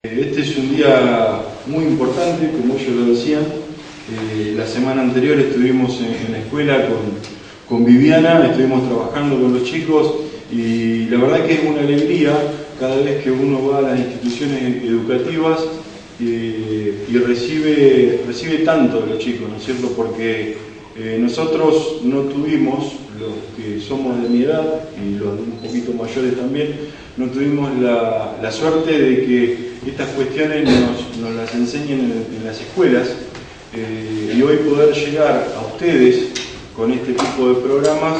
Este es un día muy importante, como ellos lo decían. La semana anterior estuvimos en la escuela con Viviana, estuvimos trabajando con los chicos y la verdad que es una alegría cada vez que uno va a las instituciones educativas y recibe tanto de los chicos, ¿no es cierto? Porque nosotros no tuvimos, los que somos de mi edad y los un poquito mayores también, no tuvimos la suerte de que estas cuestiones nos las enseñen en las escuelas y hoy poder llegar a ustedes con este tipo de programas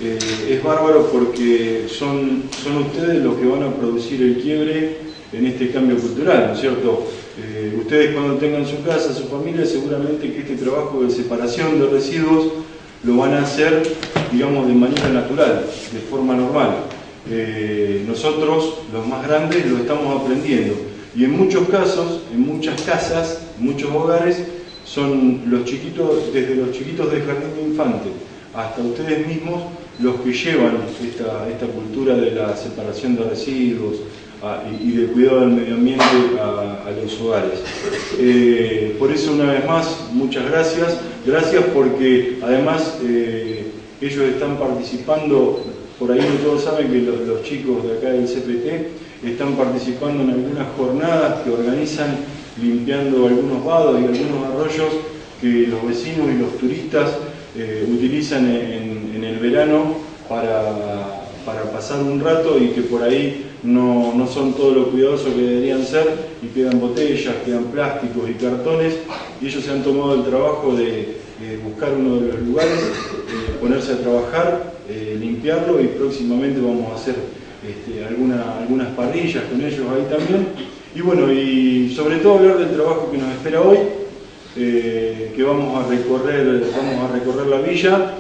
es bárbaro porque son ustedes los que van a producir el quiebre en este cambio cultural, ¿no es cierto? Ustedes cuando tengan su casa, su familia, seguramente que este trabajo de separación de residuos lo van a hacer, digamos, de manera natural, de forma normal. Nosotros, los más grandes, lo estamos aprendiendo. Y en muchos casos, en muchas casas, en muchos hogares, son los chiquitos, desde los chiquitos de jardín de infante hasta ustedes mismos, los que llevan esta cultura de la separación de residuos y del cuidado del medio ambiente a los hogares. Por eso, una vez más, muchas gracias. Gracias porque, además, ellos están participando. Por ahí no todos saben que los chicos de acá del CPT están participando en algunas jornadas que organizan limpiando algunos vados y algunos arroyos que los vecinos y los turistas utilizan en el verano para pasar un rato y que por ahí no son todo lo cuidadosos que deberían ser y quedan botellas, quedan plásticos y cartones y ellos se han tomado el trabajo de buscar uno de los lugares, ponerse a trabajar, limpiarlo y próximamente vamos a hacer algunas parrillas con ellos ahí también. Y bueno, y sobre todo hablar del trabajo que nos espera hoy, que vamos a recorrer la villa.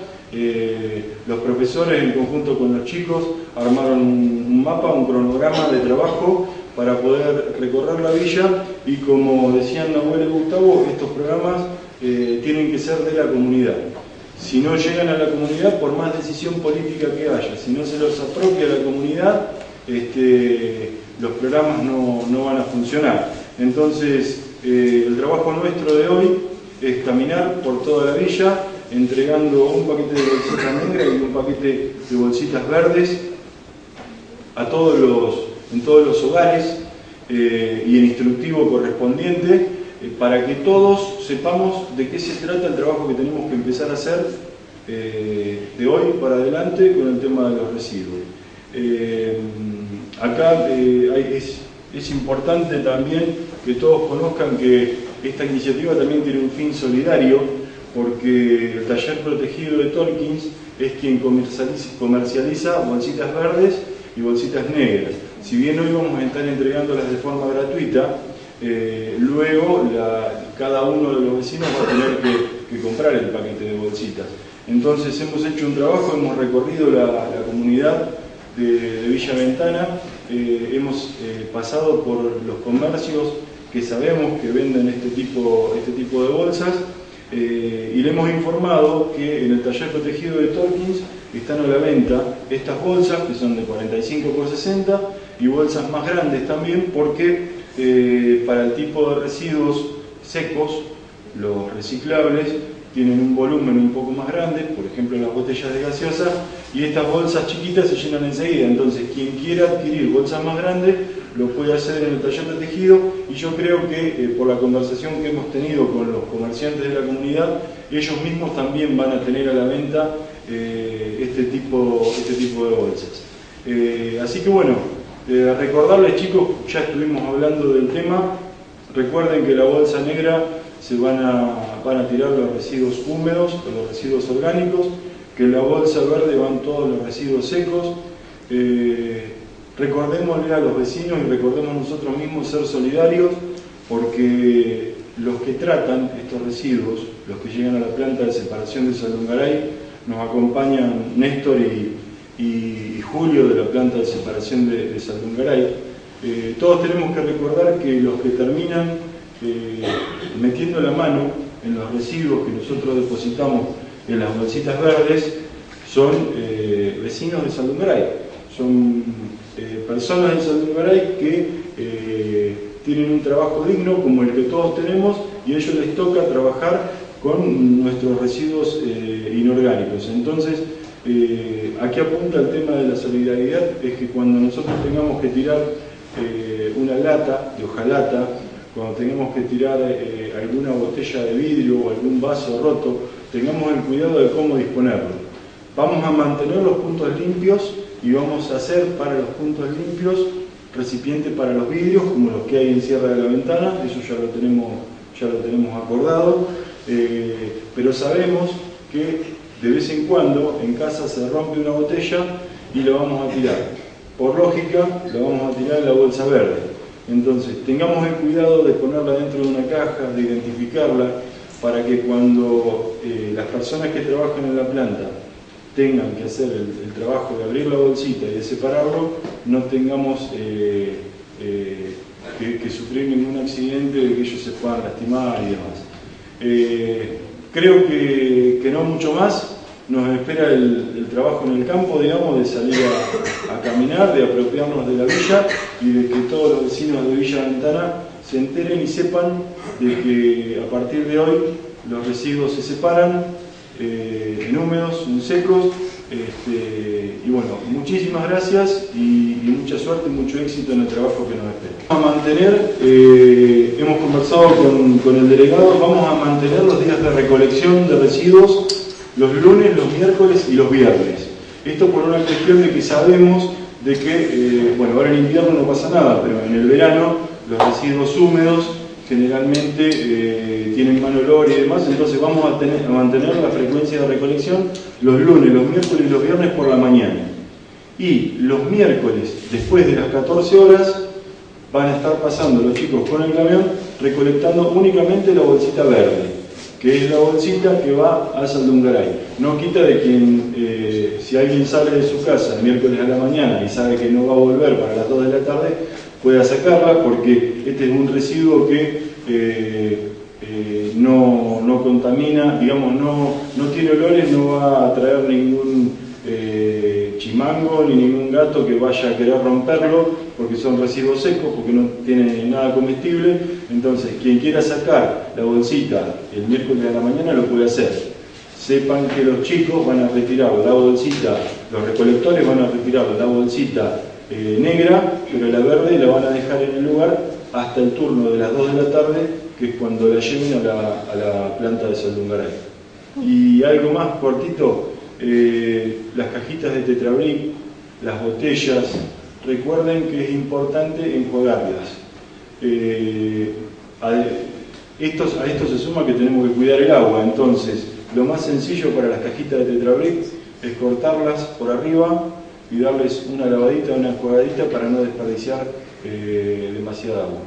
Los profesores en conjunto con los chicos armaron un mapa, un cronograma de trabajo para poder recorrer la villa y como decían Nahuel y Gustavo, estos programas tienen que ser de la comunidad. Si no llegan a la comunidad, por más decisión política que haya, si no se los apropia la comunidad, los programas no van a funcionar. Entonces, el trabajo nuestro de hoy es caminar por toda la villa, entregando un paquete de bolsitas negras y un paquete de bolsitas verdes en todos los hogares y el instructivo correspondiente, para que todos sepamos de qué se trata el trabajo que tenemos que empezar a hacer de hoy para adelante con el tema de los residuos. Acá es importante también que todos conozcan que esta iniciativa también tiene un fin solidario, porque el taller protegido de Tolkins es quien comercializa bolsitas verdes y bolsitas negras. Si bien hoy vamos a estar entregándolas de forma gratuita, luego cada uno de los vecinos va a tener que comprar el paquete de bolsitas. Entonces hemos hecho un trabajo, hemos recorrido la comunidad de Villa Ventana, hemos pasado por los comercios que sabemos que venden este tipo de bolsas y le hemos informado que en el taller protegido de Tolkins están a la venta estas bolsas que son de 45 por 60 y bolsas más grandes también porque para el tipo de residuos secos, los reciclables tienen un volumen un poco más grande, por ejemplo las botellas de gaseosa, y estas bolsas chiquitas se llenan enseguida. Entonces quien quiera adquirir bolsas más grandes lo puede hacer en el taller protegido y yo creo que por la conversación que hemos tenido con los comerciantes de la comunidad, ellos mismos también van a tener a la venta este tipo de bolsas. Así que bueno, recordarles chicos, ya estuvimos hablando del tema, recuerden que la bolsa negra se van a tirar los residuos húmedos o los residuos orgánicos, que en la bolsa verde van todos los residuos secos. Recordémosle a los vecinos y recordemos nosotros mismos ser solidarios, porque los que tratan estos residuos, los que llegan a la planta de separación de Saldungaray, nos acompañan Néstor y Julio de la planta de separación de Saldungaray. Todos tenemos que recordar que los que terminan metiendo la mano en los residuos que nosotros depositamos en las bolsitas verdes son vecinos de Saldungaray, son personas de Saldungaray que tienen un trabajo digno como el que todos tenemos y a ellos les toca trabajar con nuestros residuos inorgánicos. Entonces, aquí apunta el tema de la solidaridad, es que cuando nosotros tengamos que tirar una lata, de hojalata, cuando tengamos que tirar alguna botella de vidrio o algún vaso roto, tengamos el cuidado de cómo disponerlo. Vamos a mantener los puntos limpios y vamos a hacer para los puntos limpios recipientes para los vidrios, como los que hay en Sierra de la Ventana, eso ya lo tenemos acordado, pero sabemos que de vez en cuando en casa se rompe una botella y la vamos a tirar. Por lógica, la vamos a tirar en la bolsa verde. Entonces, tengamos el cuidado de ponerla dentro de una caja, de identificarla, para que cuando las personas que trabajan en la planta tengan que hacer el trabajo de abrir la bolsita y de separarlo, no tengamos que sufrir ningún accidente, de que ellos se puedan lastimar y demás. Creo que no mucho más. Nos espera el trabajo en el campo, digamos, de salir a caminar, de apropiarnos de la villa y de que todos los vecinos de Villa Ventana se enteren y sepan de que a partir de hoy los residuos se separan en húmedos, en secos, y bueno, muchísimas gracias y mucha suerte y mucho éxito en el trabajo que nos espera. Vamos a mantener, hemos conversado con el delegado, vamos a mantener los días de recolección de residuos los lunes, los miércoles y los viernes. Esto por una cuestión de que sabemos de que, bueno, ahora en invierno no pasa nada, pero en el verano los residuos húmedos generalmente tienen mal olor y demás, entonces vamos a mantener la frecuencia de recolección los lunes, los miércoles y los viernes por la mañana. Y los miércoles, después de las 14 horas, van a estar pasando los chicos con el camión recolectando únicamente la bolsita verde, que es la bolsita que va a Saldungaray. No quita de que si alguien sale de su casa el miércoles a la mañana y sabe que no va a volver para las 2 de la tarde, pueda sacarla, porque este es un residuo que no contamina, digamos, no tiene olores, no va a traer ningún chimango ni ningún gato que vaya a querer romperlo, porque son residuos secos, porque no tiene nada comestible. Entonces, quien quiera sacar la bolsita el miércoles a la mañana lo puede hacer. Sepan que los chicos van a retirar la bolsita, los recolectores van a retirar la bolsita negra, pero la verde la van a dejar en el lugar hasta el turno de las 2 de la tarde, que es cuando la lleven a la planta de Saldungaray. Y algo más cortito, las cajitas de Tetrabric, las botellas, recuerden que es importante enjuagarlas. A esto se suma que tenemos que cuidar el agua, entonces lo más sencillo para las cajitas de Tetrabric es cortarlas por arriba y darles una lavadita, una enjuagadita para no desperdiciar demasiada agua.